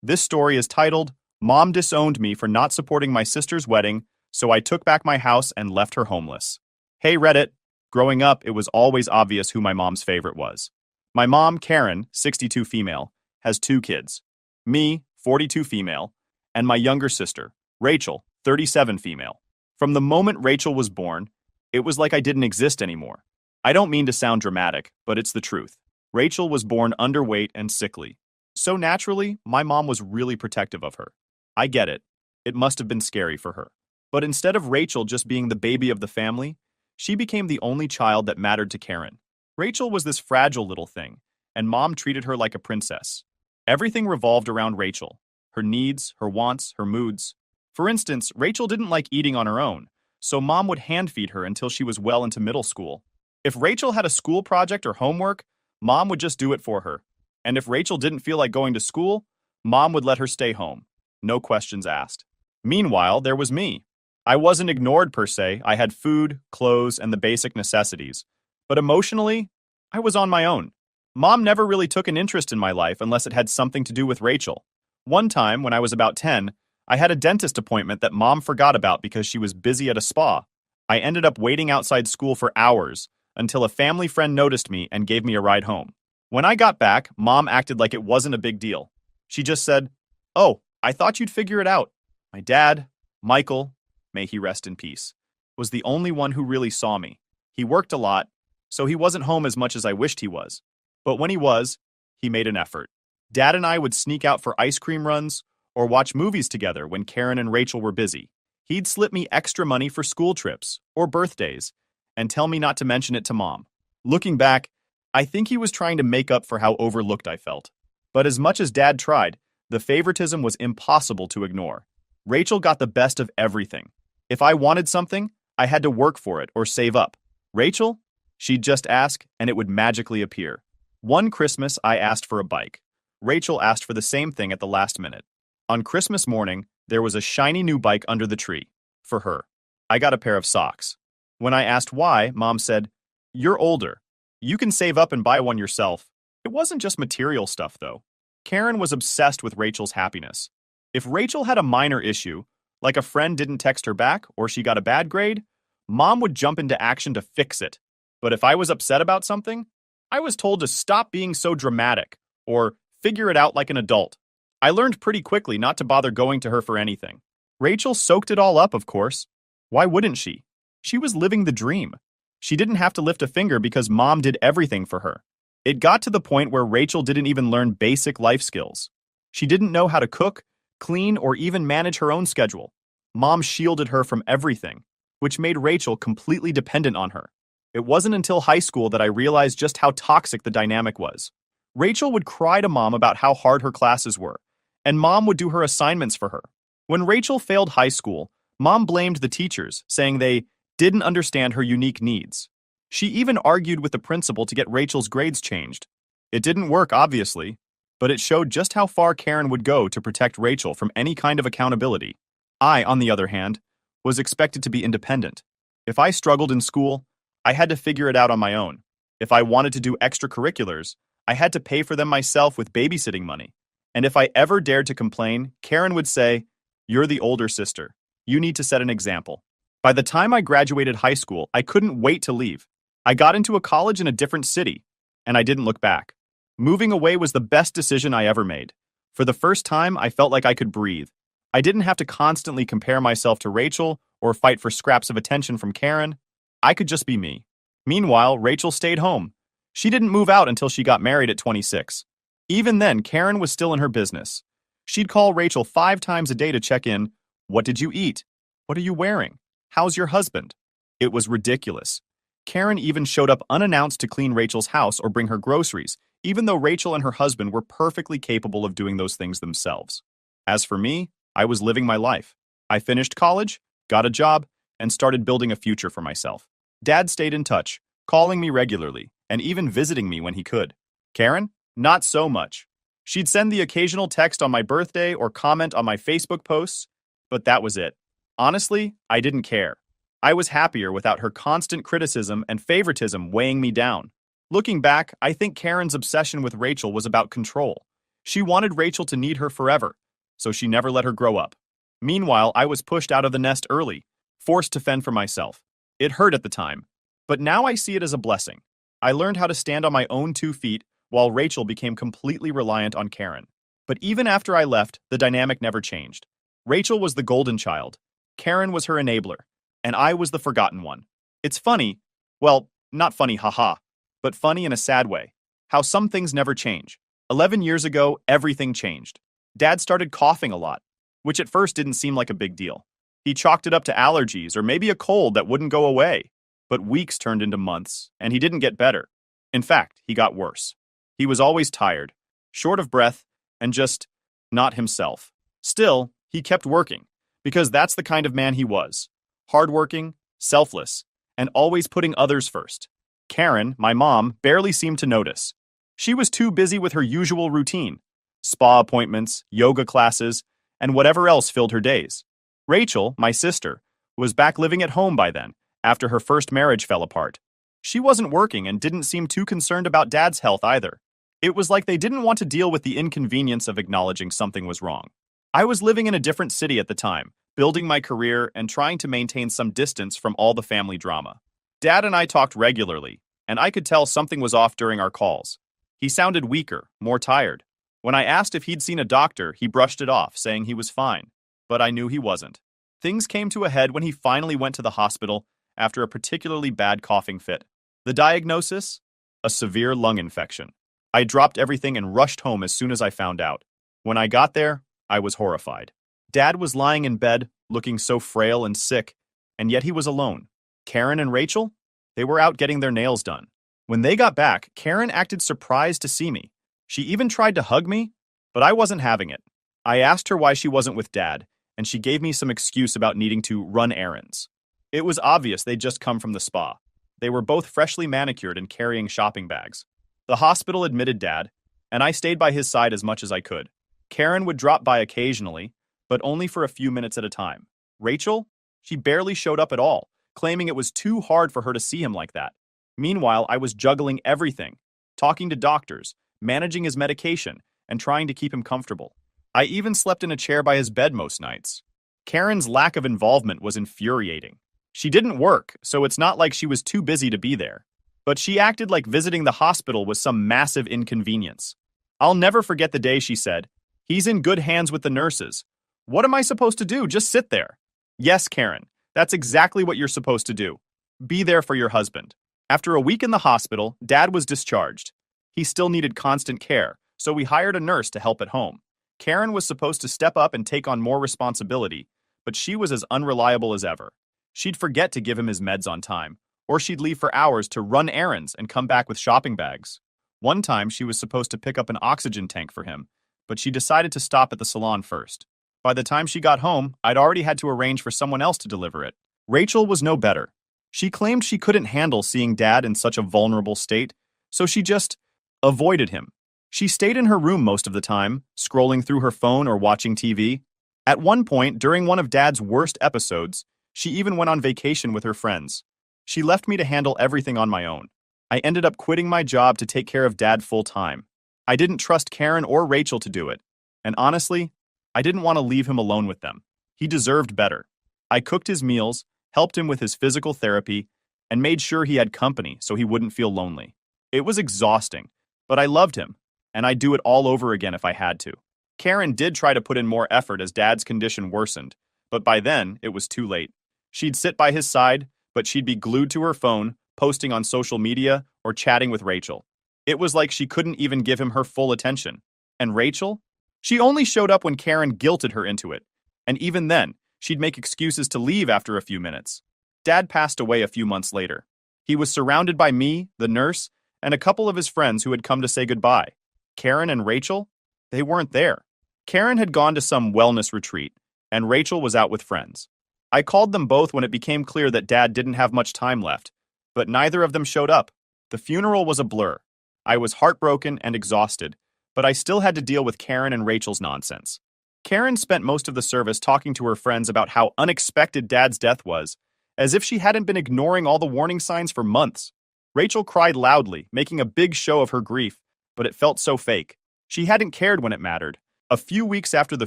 This story is titled, Mom Disowned Me for Not Supporting My Sister's Wedding, so I took back my house and left her homeless. Hey Reddit, growing up, it was always obvious who my mom's favorite was. My mom, Karen, 62 female, has two kids. Me, 42 female, and my younger sister, Rachel, 37 female. From the moment Rachel was born, it was like I didn't exist anymore. I don't mean to sound dramatic, but it's the truth. Rachel was born underweight and sickly. So naturally, my mom was really protective of her. I get it. It must have been scary for her. But instead of Rachel just being the baby of the family, she became the only child that mattered to Karen. Rachel was this fragile little thing, and Mom treated her like a princess. Everything revolved around Rachel. Her needs, her wants, her moods. For instance, Rachel didn't like eating on her own, so Mom would hand feed her until she was well into middle school. If Rachel had a school project or homework, Mom would just do it for her. And if Rachel didn't feel like going to school, Mom would let her stay home. No questions asked. Meanwhile, there was me. I wasn't ignored per se. I had food, clothes, and the basic necessities. But emotionally, I was on my own. Mom never really took an interest in my life unless it had something to do with Rachel. One time, when I was about 10, I had a dentist appointment that Mom forgot about because she was busy at a spa. I ended up waiting outside school for hours until a family friend noticed me and gave me a ride home. When I got back, Mom acted like it wasn't a big deal. She just said, "Oh, I thought you'd figure it out." My dad, Michael, may he rest in peace, was the only one who really saw me. He worked a lot, so he wasn't home as much as I wished he was. But when he was, he made an effort. Dad and I would sneak out for ice cream runs or watch movies together when Karen and Rachel were busy. He'd slip me extra money for school trips or birthdays and tell me not to mention it to Mom. Looking back, I think he was trying to make up for how overlooked I felt. But as much as Dad tried, the favoritism was impossible to ignore. Rachel got the best of everything. If I wanted something, I had to work for it or save up. Rachel? She'd just ask, and it would magically appear. One Christmas, I asked for a bike. Rachel asked for the same thing at the last minute. On Christmas morning, there was a shiny new bike under the tree. For her. I got a pair of socks. When I asked why, Mom said, "You're older. You can save up and buy one yourself." It wasn't just material stuff, though. Karen was obsessed with Rachel's happiness. If Rachel had a minor issue, like a friend didn't text her back or she got a bad grade, Mom would jump into action to fix it. But if I was upset about something, I was told to stop being so dramatic or figure it out like an adult. I learned pretty quickly not to bother going to her for anything. Rachel soaked it all up, of course. Why wouldn't she? She was living the dream. She didn't have to lift a finger because Mom did everything for her. It got to the point where Rachel didn't even learn basic life skills. She didn't know how to cook, clean, or even manage her own schedule. Mom shielded her from everything, which made Rachel completely dependent on her. It wasn't until high school that I realized just how toxic the dynamic was. Rachel would cry to Mom about how hard her classes were, and Mom would do her assignments for her. When Rachel failed high school, Mom blamed the teachers, saying they didn't understand her unique needs. She even argued with the principal to get Rachel's grades changed. It didn't work, obviously, but it showed just how far Karen would go to protect Rachel from any kind of accountability. I, on the other hand, was expected to be independent. If I struggled in school, I had to figure it out on my own. If I wanted to do extracurriculars, I had to pay for them myself with babysitting money. And if I ever dared to complain, Karen would say, "You're the older sister. You need to set an example." By the time I graduated high school, I couldn't wait to leave. I got into a college in a different city, and I didn't look back. Moving away was the best decision I ever made. For the first time, I felt like I could breathe. I didn't have to constantly compare myself to Rachel or fight for scraps of attention from Karen. I could just be me. Meanwhile, Rachel stayed home. She didn't move out until she got married at 26. Even then, Karen was still in her business. She'd call Rachel 5 times a day to check in. "What did you eat? What are you wearing? How's your husband?" It was ridiculous. Karen even showed up unannounced to clean Rachel's house or bring her groceries, even though Rachel and her husband were perfectly capable of doing those things themselves. As for me, I was living my life. I finished college, got a job, and started building a future for myself. Dad stayed in touch, calling me regularly, and even visiting me when he could. Karen? Not so much. She'd send the occasional text on my birthday or comment on my Facebook posts, but that was it. Honestly, I didn't care. I was happier without her constant criticism and favoritism weighing me down. Looking back, I think Karen's obsession with Rachel was about control. She wanted Rachel to need her forever, so she never let her grow up. Meanwhile, I was pushed out of the nest early, forced to fend for myself. It hurt at the time, but now I see it as a blessing. I learned how to stand on my own 2 feet, while Rachel became completely reliant on Karen. But even after I left, the dynamic never changed. Rachel was the golden child, Karen was her enabler, and I was the forgotten one. It's funny, well, not funny, haha, but funny in a sad way, how some things never change. 11 years ago, everything changed. Dad started coughing a lot, which at first didn't seem like a big deal. He chalked it up to allergies or maybe a cold that wouldn't go away. But weeks turned into months, and he didn't get better. In fact, he got worse. He was always tired, short of breath, and just not himself. Still, he kept working, because that's the kind of man he was. Hardworking, selfless, and always putting others first. Karen, my mom, barely seemed to notice. She was too busy with her usual routine: spa appointments, yoga classes, and whatever else filled her days. Rachel, my sister, was back living at home by then, after her first marriage fell apart. She wasn't working and didn't seem too concerned about Dad's health either. It was like they didn't want to deal with the inconvenience of acknowledging something was wrong. I was living in a different city at the time, building my career and trying to maintain some distance from all the family drama. Dad and I talked regularly, and I could tell something was off during our calls. He sounded weaker, more tired. When I asked if he'd seen a doctor, he brushed it off, saying he was fine. But I knew he wasn't. Things came to a head when he finally went to the hospital after a particularly bad coughing fit. The diagnosis? A severe lung infection. I dropped everything and rushed home as soon as I found out. When I got there, I was horrified. Dad was lying in bed, looking so frail and sick, and yet he was alone. Karen and Rachel? They were out getting their nails done. When they got back, Karen acted surprised to see me. She even tried to hug me, but I wasn't having it. I asked her why she wasn't with Dad, and she gave me some excuse about needing to run errands. It was obvious they'd just come from the spa. They were both freshly manicured and carrying shopping bags. The hospital admitted Dad, and I stayed by his side as much as I could. Karen would drop by occasionally, but only for a few minutes at a time. Rachel? She barely showed up at all, claiming it was too hard for her to see him like that. Meanwhile, I was juggling everything, talking to doctors, managing his medication, and trying to keep him comfortable. I even slept in a chair by his bed most nights. Karen's lack of involvement was infuriating. She didn't work, so it's not like she was too busy to be there. But she acted like visiting the hospital was some massive inconvenience. I'll never forget the day she said, "He's in good hands with the nurses." What am I supposed to do? Just sit there? Yes, Karen, that's exactly what you're supposed to do. Be there for your husband. After a week in the hospital, Dad was discharged. He still needed constant care, so we hired a nurse to help at home. Karen was supposed to step up and take on more responsibility, but she was as unreliable as ever. She'd forget to give him his meds on time, or she'd leave for hours to run errands and come back with shopping bags. One time, she was supposed to pick up an oxygen tank for him, but she decided to stop at the salon first. By the time she got home, I'd already had to arrange for someone else to deliver it. Rachel was no better. She claimed she couldn't handle seeing Dad in such a vulnerable state, so she just avoided him. She stayed in her room most of the time, scrolling through her phone or watching TV. At one point, during one of Dad's worst episodes, she even went on vacation with her friends. She left me to handle everything on my own. I ended up quitting my job to take care of Dad full-time. I didn't trust Karen or Rachel to do it, and honestly, I didn't want to leave him alone with them. He deserved better. I cooked his meals, helped him with his physical therapy, and made sure he had company so he wouldn't feel lonely. It was exhausting, but I loved him, and I'd do it all over again if I had to. Karen did try to put in more effort as Dad's condition worsened, but by then, it was too late. She'd sit by his side, but she'd be glued to her phone, posting on social media, or chatting with Rachel. It was like she couldn't even give him her full attention. And Rachel? She only showed up when Karen guilted her into it, and even then, she'd make excuses to leave after a few minutes. Dad passed away a few months later. He was surrounded by me, the nurse, and a couple of his friends who had come to say goodbye. Karen and Rachel? They weren't there. Karen had gone to some wellness retreat, and Rachel was out with friends. I called them both when it became clear that Dad didn't have much time left, but neither of them showed up. The funeral was a blur. I was heartbroken and exhausted, but I still had to deal with Karen and Rachel's nonsense. Karen spent most of the service talking to her friends about how unexpected Dad's death was, as if she hadn't been ignoring all the warning signs for months. Rachel cried loudly, making a big show of her grief, but it felt so fake. She hadn't cared when it mattered. A few weeks after the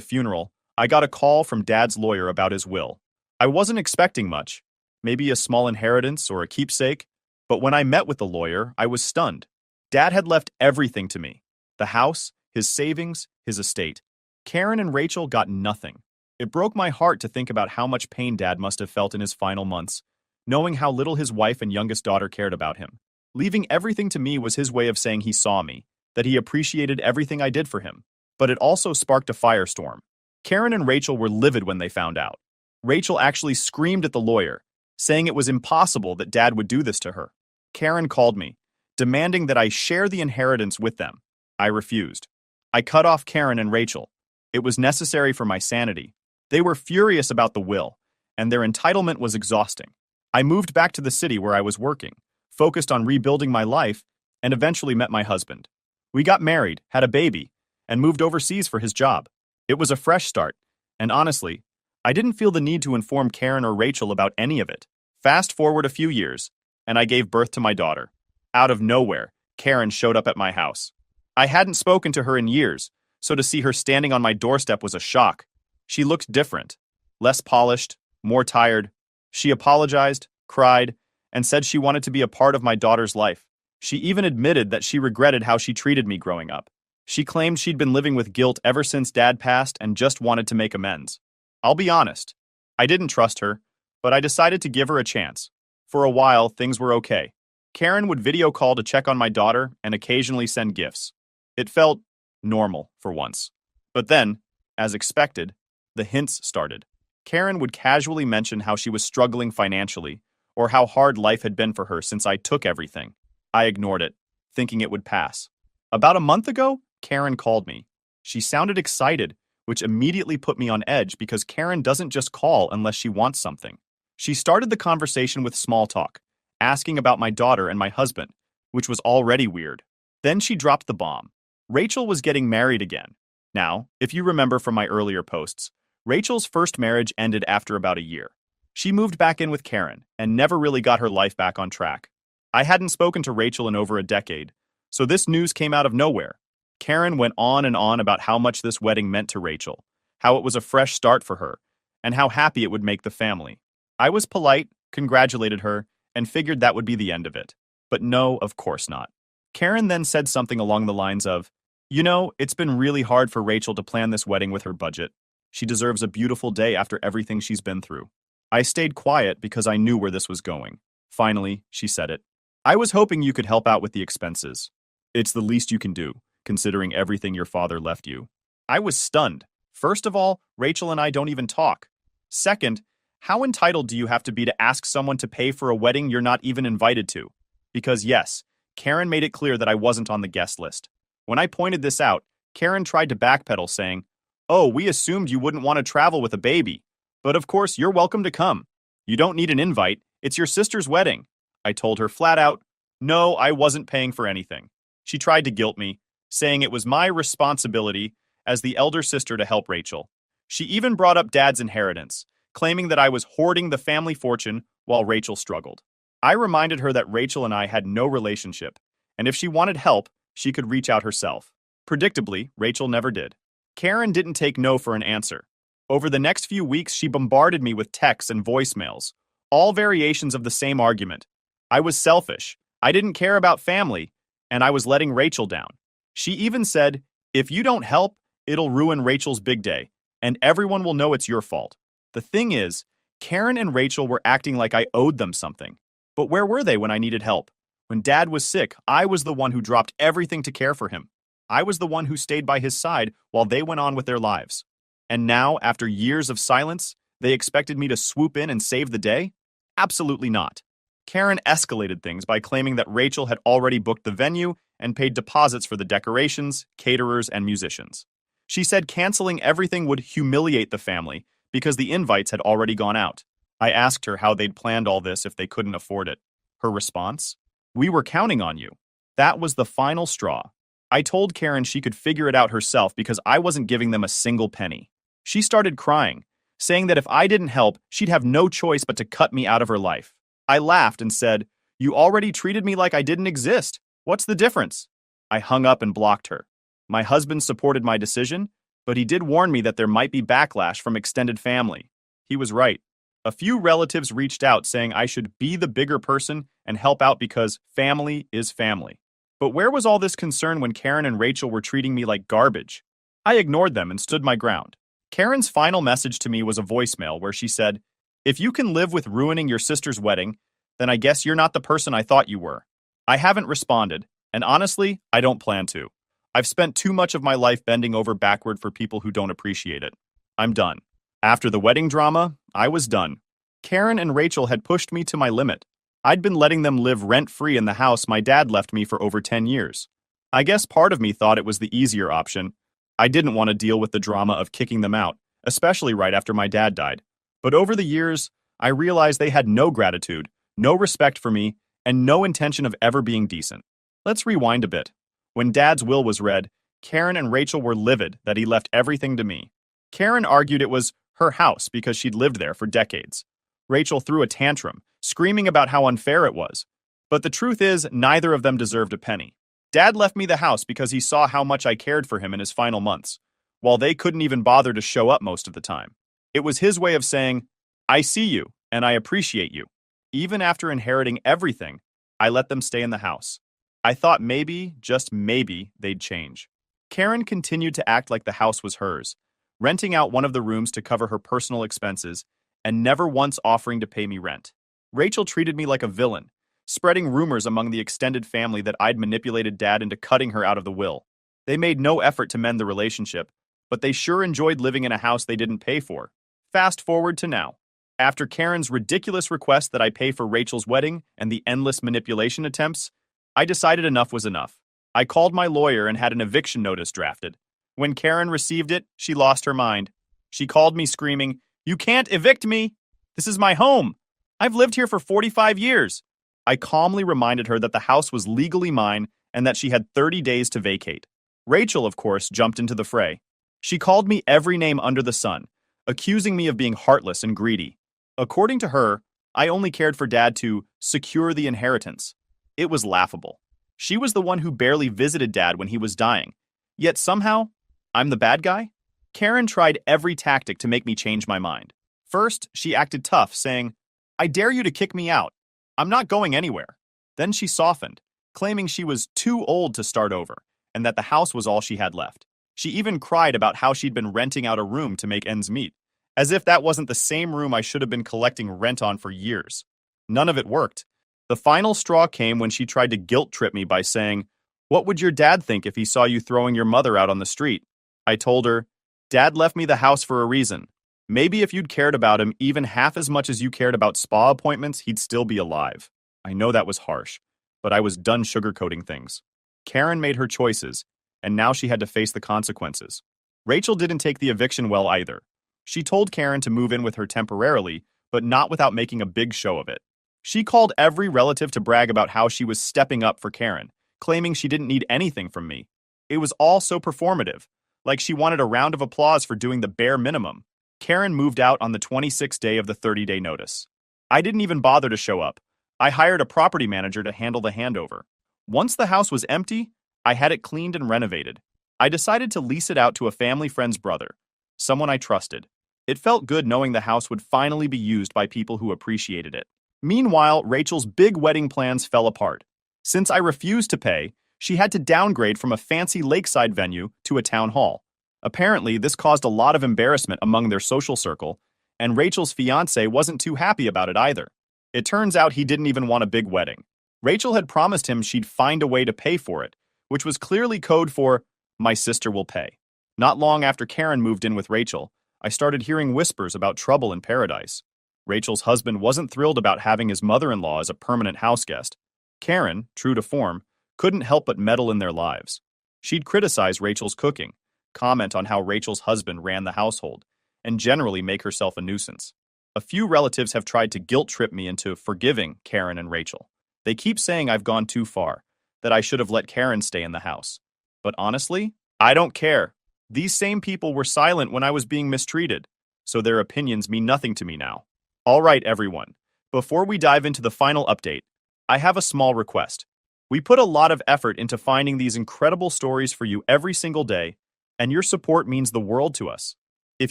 funeral, I got a call from Dad's lawyer about his will. I wasn't expecting much, maybe a small inheritance or a keepsake, but when I met with the lawyer, I was stunned. Dad had left everything to me: the house, his savings, his estate. Karen and Rachel got nothing. It broke my heart to think about how much pain Dad must have felt in his final months, knowing how little his wife and youngest daughter cared about him. Leaving everything to me was his way of saying he saw me, that he appreciated everything I did for him. But it also sparked a firestorm. Karen and Rachel were livid when they found out. Rachel actually screamed at the lawyer, saying it was impossible that Dad would do this to her. Karen called me, demanding that I share the inheritance with them. I refused. I cut off Karen and Rachel. It was necessary for my sanity. They were furious about the will, and their entitlement was exhausting. I moved back to the city where I was working, focused on rebuilding my life, and eventually met my husband. We got married, had a baby, and moved overseas for his job. It was a fresh start, and honestly, I didn't feel the need to inform Karen or Rachel about any of it. Fast forward a few years, and I gave birth to my daughter. Out of nowhere, Karen showed up at my house. I hadn't spoken to her in years, so to see her standing on my doorstep was a shock. She looked different, less polished, more tired. She apologized, cried, and said she wanted to be a part of my daughter's life. She even admitted that she regretted how she treated me growing up. She claimed she'd been living with guilt ever since Dad passed and just wanted to make amends. I'll be honest, I didn't trust her, but I decided to give her a chance. For a while, things were okay. Karen would video call to check on my daughter and occasionally send gifts. It felt normal for once. But then, as expected, the hints started. Karen would casually mention how she was struggling financially, or how hard life had been for her since I took everything. I ignored it, thinking it would pass. About a month ago, Karen called me. She sounded excited, which immediately put me on edge because Karen doesn't just call unless she wants something. She started the conversation with small talk, asking about my daughter and my husband, which was already weird. Then she dropped the bomb. Rachel was getting married again. Now, if you remember from my earlier posts, Rachel's first marriage ended after about a year. She moved back in with Karen and never really got her life back on track. I hadn't spoken to Rachel in over a decade, so this news came out of nowhere. Karen went on and on about how much this wedding meant to Rachel, how it was a fresh start for her, and how happy it would make the family. I was polite, congratulated her, and figured that would be the end of it. But no, of course not. Karen then said something along the lines of, "You know, it's been really hard for Rachel to plan this wedding with her budget. She deserves a beautiful day after everything she's been through." I stayed quiet because I knew where this was going. Finally, she said it. "I was hoping you could help out with the expenses. It's the least you can do, considering everything your father left you." I was stunned. First of all, Rachel and I don't even talk. Second, how entitled do you have to be to ask someone to pay for a wedding you're not even invited to? Because yes, Karen made it clear that I wasn't on the guest list. When I pointed this out, Karen tried to backpedal, saying, "Oh, we assumed you wouldn't want to travel with a baby. But of course, you're welcome to come. You don't need an invite. It's your sister's wedding." I told her flat out, no, I wasn't paying for anything. She tried to guilt me, saying it was my responsibility as the elder sister to help Rachel. She even brought up Dad's inheritance, claiming that I was hoarding the family fortune while Rachel struggled. I reminded her that Rachel and I had no relationship, and if she wanted help, she could reach out herself. Predictably, Rachel never did. Karen didn't take no for an answer. Over the next few weeks, she bombarded me with texts and voicemails, all variations of the same argument. I was selfish, I didn't care about family, and I was letting Rachel down. She even said, "If you don't help, it'll ruin Rachel's big day, and everyone will know it's your fault." The thing is, Karen and Rachel were acting like I owed them something. But where were they when I needed help? When Dad was sick, I was the one who dropped everything to care for him. I was the one who stayed by his side while they went on with their lives. And now, after years of silence, they expected me to swoop in and save the day? Absolutely not. Karen escalated things by claiming that Rachel had already booked the venue and paid deposits for the decorations, caterers, and musicians. She said canceling everything would humiliate the family because the invites had already gone out. I asked her how they'd planned all this if they couldn't afford it. Her response? "We were counting on you." That was the final straw. I told Karen she could figure it out herself because I wasn't giving them a single penny. She started crying, saying that if I didn't help, she'd have no choice but to cut me out of her life. I laughed and said, "You already treated me like I didn't exist. What's the difference?" I hung up and blocked her. My husband supported my decision, but he did warn me that there might be backlash from extended family. He was right. A few relatives reached out saying I should be the bigger person and help out because family is family. But where was all this concern when Karen and Rachel were treating me like garbage? I ignored them and stood my ground. Karen's final message to me was a voicemail where she said, "If you can live with ruining your sister's wedding, then I guess you're not the person I thought you were." I haven't responded, and honestly, I don't plan to. I've spent too much of my life bending over backward for people who don't appreciate it. I'm done. After the wedding drama, I was done. Karen and Rachel had pushed me to my limit. I'd been letting them live rent-free in the house my dad left me for over 10 years. I guess part of me thought it was the easier option. I didn't want to deal with the drama of kicking them out, especially right after my dad died. But over the years, I realized they had no gratitude, no respect for me, and no intention of ever being decent. Let's rewind a bit. When Dad's will was read, Karen and Rachel were livid that he left everything to me. Karen argued it was her house because she'd lived there for decades. Rachel threw a tantrum, screaming about how unfair it was. But the truth is, neither of them deserved a penny. Dad left me the house because he saw how much I cared for him in his final months, while they couldn't even bother to show up most of the time. It was his way of saying, "I see you, and I appreciate you." Even after inheriting everything, I let them stay in the house. I thought maybe, just maybe, they'd change. Karen continued to act like the house was hers, renting out one of the rooms to cover her personal expenses, and never once offering to pay me rent. Rachel treated me like a villain, spreading rumors among the extended family that I'd manipulated Dad into cutting her out of the will. They made no effort to mend the relationship, but they sure enjoyed living in a house they didn't pay for. Fast forward to now. After Karen's ridiculous request that I pay for Rachel's wedding and the endless manipulation attempts, I decided enough was enough. I called my lawyer and had an eviction notice drafted. When Karen received it, she lost her mind. She called me screaming, "You can't evict me! This is my home! I've lived here for 45 years!" I calmly reminded her that the house was legally mine and that she had 30 days to vacate. Rachel, of course, jumped into the fray. She called me every name under the sun, accusing me of being heartless and greedy. According to her, I only cared for Dad to secure the inheritance. It was laughable. She was the one who barely visited Dad when he was dying. Yet somehow, I'm the bad guy? Karen tried every tactic to make me change my mind. First, she acted tough, saying, "I dare you to kick me out. I'm not going anywhere." Then she softened, claiming she was too old to start over, and that the house was all she had left. She even cried about how she'd been renting out a room to make ends meet, as if that wasn't the same room I should have been collecting rent on for years. None of it worked. The final straw came when she tried to guilt-trip me by saying, "What would your dad think if he saw you throwing your mother out on the street?" I told her, "Dad left me the house for a reason. Maybe if you'd cared about him even half as much as you cared about spa appointments, he'd still be alive." I know that was harsh, but I was done sugarcoating things. Karen made her choices, and now she had to face the consequences. Rachel didn't take the eviction well either. She told Karen to move in with her temporarily, but not without making a big show of it. She called every relative to brag about how she was stepping up for Karen, claiming she didn't need anything from me. It was all so performative, like she wanted a round of applause for doing the bare minimum. Karen moved out on the 26th day of the 30-day notice. I didn't even bother to show up. I hired a property manager to handle the handover. Once the house was empty, I had it cleaned and renovated. I decided to lease it out to a family friend's brother, someone I trusted. It felt good knowing the house would finally be used by people who appreciated it. Meanwhile, Rachel's big wedding plans fell apart. Since I refused to pay, she had to downgrade from a fancy lakeside venue to a town hall. Apparently, this caused a lot of embarrassment among their social circle, and Rachel's fiancé wasn't too happy about it either. It turns out he didn't even want a big wedding. Rachel had promised him she'd find a way to pay for it, which was clearly code for, "My sister will pay." Not long after Karen moved in with Rachel, I started hearing whispers about trouble in paradise. Rachel's husband wasn't thrilled about having his mother-in-law as a permanent house guest. Karen, true to form, couldn't help but meddle in their lives. She'd criticize Rachel's cooking, comment on how Rachel's husband ran the household, and generally make herself a nuisance. A few relatives have tried to guilt-trip me into forgiving Karen and Rachel. They keep saying I've gone too far, that I should have let Karen stay in the house. But honestly, I don't care. These same people were silent when I was being mistreated, so their opinions mean nothing to me now. All right, everyone. Before we dive into the final update, I have a small request. We put a lot of effort into finding these incredible stories for you every single day, and your support means the world to us. If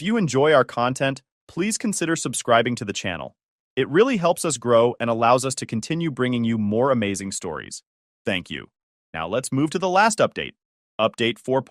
you enjoy our content, please consider subscribing to the channel. It really helps us grow and allows us to continue bringing you more amazing stories. Thank you. Now let's move to the last update. Update 4.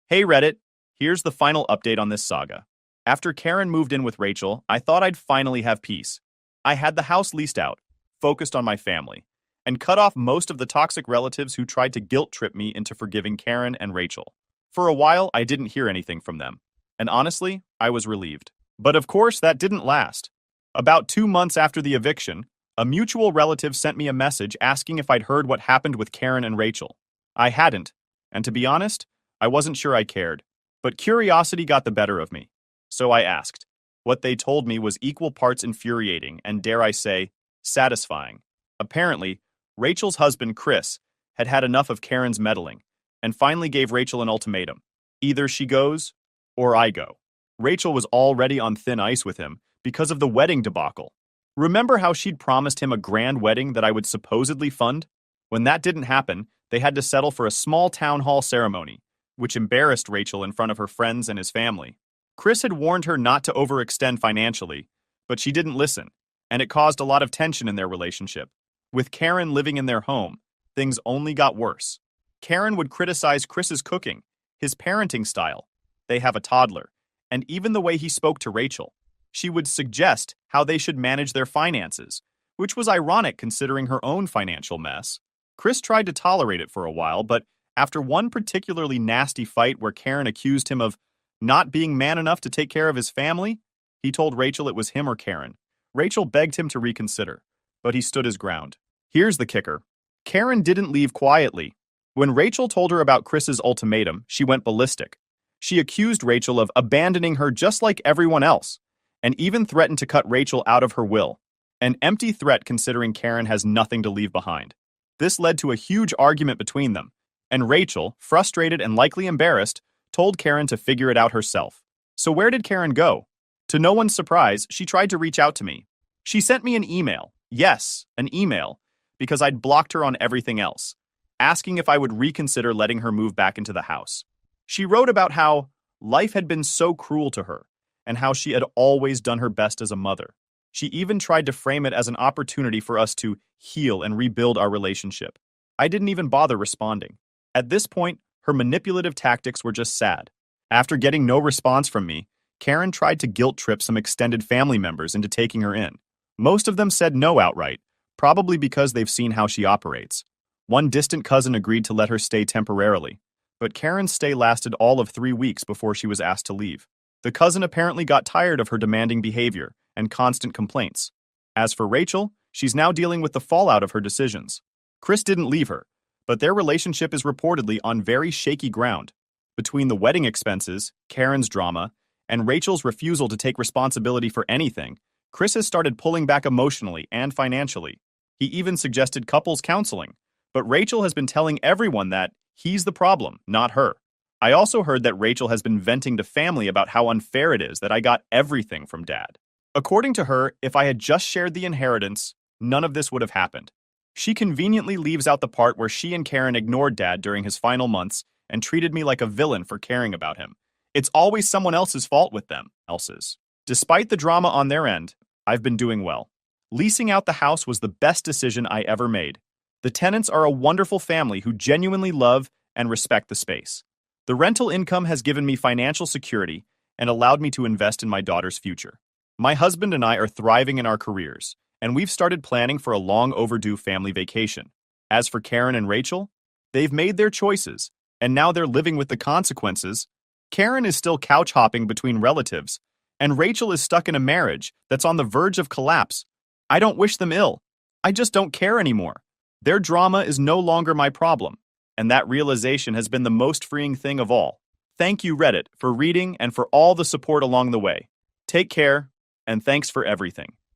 Hey Reddit, here's the final update on this saga. After Karen moved in with Rachel, I thought I'd finally have peace. I had the house leased out, focused on my family, and cut off most of the toxic relatives who tried to guilt-trip me into forgiving Karen and Rachel. For a while, I didn't hear anything from them, and honestly, I was relieved. But of course, that didn't last. About 2 months after the eviction, a mutual relative sent me a message asking if I'd heard what happened with Karen and Rachel. I hadn't, and to be honest, I wasn't sure I cared. But curiosity got the better of me. So I asked. What they told me was equal parts infuriating and, dare I say, satisfying. Apparently, Rachel's husband, Chris, had had enough of Karen's meddling and finally gave Rachel an ultimatum. Either she goes, or I go. Rachel was already on thin ice with him because of the wedding debacle. Remember how she'd promised him a grand wedding that I would supposedly fund? When that didn't happen, they had to settle for a small town hall ceremony, which embarrassed Rachel in front of her friends and his family. Chris had warned her not to overextend financially, but she didn't listen, and it caused a lot of tension in their relationship. With Karen living in their home, things only got worse. Karen would criticize Chris's cooking, his parenting style. They have a toddler, and even the way he spoke to Rachel. She would suggest how they should manage their finances, which was ironic considering her own financial mess. Chris tried to tolerate it for a while, but after one particularly nasty fight where Karen accused him of not being man enough to take care of his family, he told Rachel it was him or Karen. Rachel begged him to reconsider, but he stood his ground. Here's the kicker. Karen didn't leave quietly. When Rachel told her about Chris's ultimatum, she went ballistic. She accused Rachel of abandoning her just like everyone else, and even threatened to cut Rachel out of her will. An empty threat considering Karen has nothing to leave behind. This led to a huge argument between them, and Rachel, frustrated and likely embarrassed, told Karen to figure it out herself. So where did Karen go? To no one's surprise, she tried to reach out to me. She sent me an email. Yes, an email, because I'd blocked her on everything else, asking if I would reconsider letting her move back into the house. She wrote about how life had been so cruel to her, and how she had always done her best as a mother. She even tried to frame it as an opportunity for us to heal and rebuild our relationship. I didn't even bother responding. At this point, her manipulative tactics were just sad. After getting no response from me, Karen tried to guilt-trip some extended family members into taking her in. Most of them said no outright, probably because they've seen how she operates. One distant cousin agreed to let her stay temporarily, but Karen's stay lasted all of 3 weeks before she was asked to leave. The cousin apparently got tired of her demanding behavior and constant complaints. As for Rachel, she's now dealing with the fallout of her decisions. Chris didn't leave her, but their relationship is reportedly on very shaky ground. Between the wedding expenses, Karen's drama, and Rachel's refusal to take responsibility for anything, Chris has started pulling back emotionally and financially. He even suggested couples counseling, but Rachel has been telling everyone that he's the problem, not her. I also heard that Rachel has been venting to family about how unfair it is that I got everything from Dad. According to her, if I had just shared the inheritance, none of this would have happened. She conveniently leaves out the part where she and Karen ignored Dad during his final months and treated me like a villain for caring about him. It's always someone else's fault with them. Despite the drama on their end, I've been doing well. Leasing out the house was the best decision I ever made. The tenants are a wonderful family who genuinely love and respect the space. The rental income has given me financial security and allowed me to invest in my daughter's future. My husband and I are thriving in our careers, and we've started planning for a long overdue family vacation. As for Karen and Rachel, they've made their choices, and now they're living with the consequences. Karen is still couch hopping between relatives, and Rachel is stuck in a marriage that's on the verge of collapse. I don't wish them ill. I just don't care anymore. Their drama is no longer my problem, and that realization has been the most freeing thing of all. Thank you, Reddit, for reading and for all the support along the way. Take care, and thanks for everything.